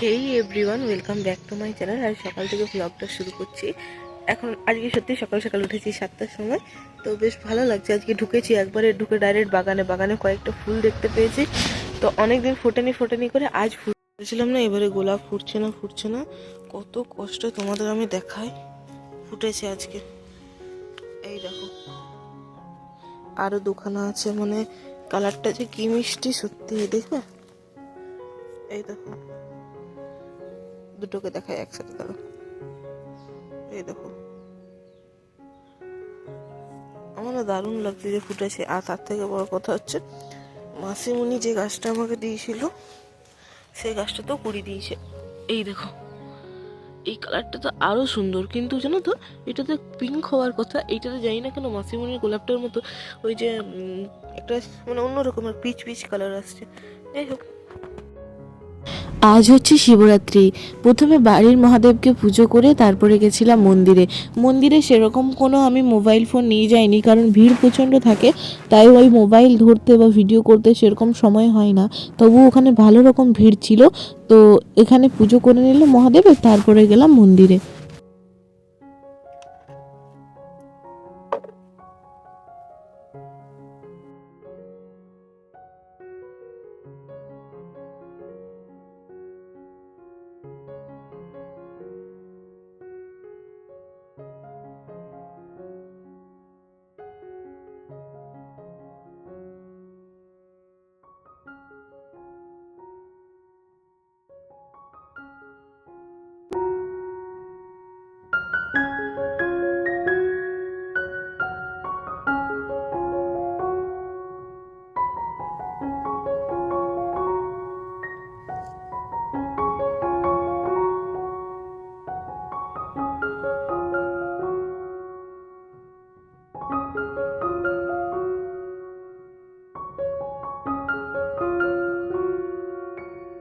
Hey everyone, welcome back to my channel. আর সকাল থেকে ব্লগটা শুরু করছি। এখন আজকে সত্যি সকাল সকাল উঠেছি 7টার সময়। তো বেশ ভালো লাগছে। আজকে ঢুকেছি, একবারে ঢুকে ডাইরেক্ট বাগানে কয়েকটা ফুল দেখতে পেয়েছি। তো অনেকদিন ফোটেনি করে আজ ফুটেছিলাম না, এবারে গোলাপ ফুটছে না। কত কষ্ট তোমাদের আমি দেখাই। ফুটেছে আজকে, এই দেখো। আরো দুখানা আছে, মানে কালারটা যে কি মিষ্টি সত্যি, দেখবে? এই দেখো, দুটোকে দেখায় একসাথে, দাঁড়ো। এই দেখো, আমারও দারুণ লাগছে যে ফুটেছে। আর তার থেকে বড় কথা হচ্ছে, মাসিমণি যে গাছটা আমাকে দিয়েছিল সেই গাছটা তো কুড়ি দিয়েছে। এই দেখো, এই কালারটা তো আরো সুন্দর, কিন্তু জানো তো এটা তো পিঙ্ক হওয়ার কথা। এইটাতে জানি না কেন মাসিমণির গোলাপটার মতো ওই যে একটা মানে অন্য রকমের পিচ পিচ কালার আসছে। যাই হোক, আজ হচ্ছে শিবরাত্রি। প্রথমে বাড়ির মহাদেবকে পুজো করে তারপরে গেছিলাম মন্দিরে সেরকম কোনো আমি মোবাইল ফোন নিয়ে যাইনি, কারণ ভিড় প্রচণ্ড থাকে। তাই ওই মোবাইল ধরতে বা ভিডিও করতে সেরকম সময় হয় না। তবু ওখানে ভালো রকম ভিড় ছিল। তো এখানে পুজো করে নিল মহাদেবের, তারপরে গেলাম মন্দিরে।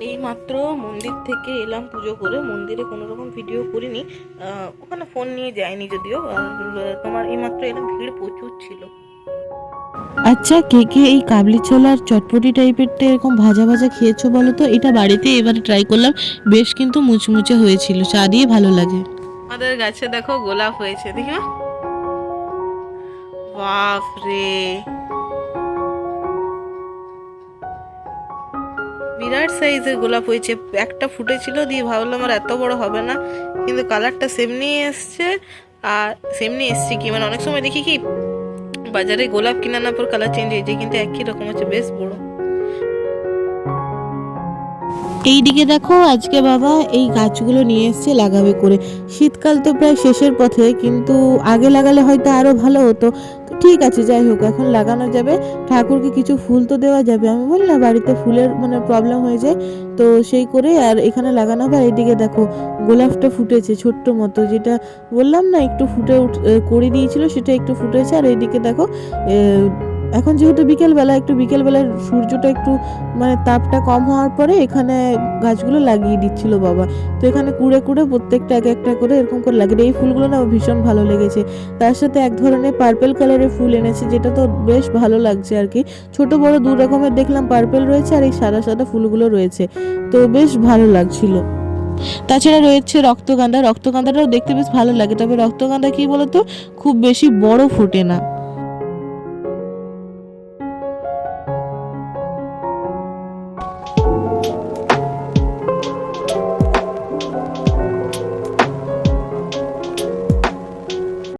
এই মাত্র মন্দির থেকে এলাম পুজো করে। মন্দিরে কোনো রকম ভিডিও করিনি, ওখানে ফোন নিয়ে যাইনি যদিও। তোমার এই মাত্র এলাম, ভিড় প্রচুর ছিল। আচ্ছা, কে কে এই কাবলি ছোলার চটপটি টাইপেরটা এরকম ভাজা ভাজা খেয়েছো বলো তো? এটা বাড়িতে এবারে ট্রাই করলাম, বেশ কিন্তু মুচমুচে হয়েছিল, চা দিয়ে ভালো লাগে। আমাদের গাছে দেখো গোলাপ হয়েছে, দেখি না? বাপ রে, বিরাট সাইজের গোলাপ হয়েছে। একটা ফুটেছিল, দিয়ে ভাবলাম আর এত বড় হবে না, কিন্তু কালারটা সেমনি এসছে। আর সেমনি এসছে কি, মানে অনেক সময় দেখি কি বাজারে গোলাপ কিনে আনার পর কালার চেঞ্জ হয়ে যায়, কিন্তু একই রকম হচ্ছে, বেশ বড়। এইদিকে দেখো, আজকে বাবা এই গাছগুলো নিয়ে এসছে লাগাবে করে। শীতকাল তো প্রায় শেষের পথে, কিন্তু আগে লাগালে হয়তো আরো ভালো হতো। তো ঠিক আছে, যাই হোক, এখন লাগানো যাবে। ঠাকুরকে কিছু ফুল তো দেওয়া যাবে। আমি বললাম বাড়িতে ফুলের মানে প্রবলেম হয়ে যায়, তো সেই করে আর এখানে লাগানো হবে। আর এইদিকে দেখো, গোলাপটা ফুটেছে ছোট্ট মতো, যেটা বললাম না একটু করে দিয়েছিল, সেটা একটু ফুটেছে। আর এইদিকে দেখো, এখন যেহেতু বিকেলবেলা, একটু বিকেলবেলার সূর্যটা একটু মানে তাপটা কম হওয়ার পরে এখানে গাছগুলো লাগিয়ে দিচ্ছিল বাবা। তো এখানে কুড়ে কুড়ে প্রত্যেকটা এক একটা করে এরকম করে লাগিয়ে, এই ফুলগুলো না ভীষণ ভালো লেগেছে। তার সাথে এক ধরনের পার্পেল কালারের ফুল এনেছে, যেটা তো বেশ ভালো লাগছে আর কি। ছোট বড় দু রকমের দেখলাম, পার্পেল রয়েছে আর এই সাদা সাদা ফুলগুলো রয়েছে। তো বেশ ভালো লাগছিল। তাছাড়া রয়েছে রক্তগাঁদাটাও দেখতে বেশ ভালো লাগে, তবে রক্তগাঁদা কি বলতো, খুব বেশি বড় ফোটে না।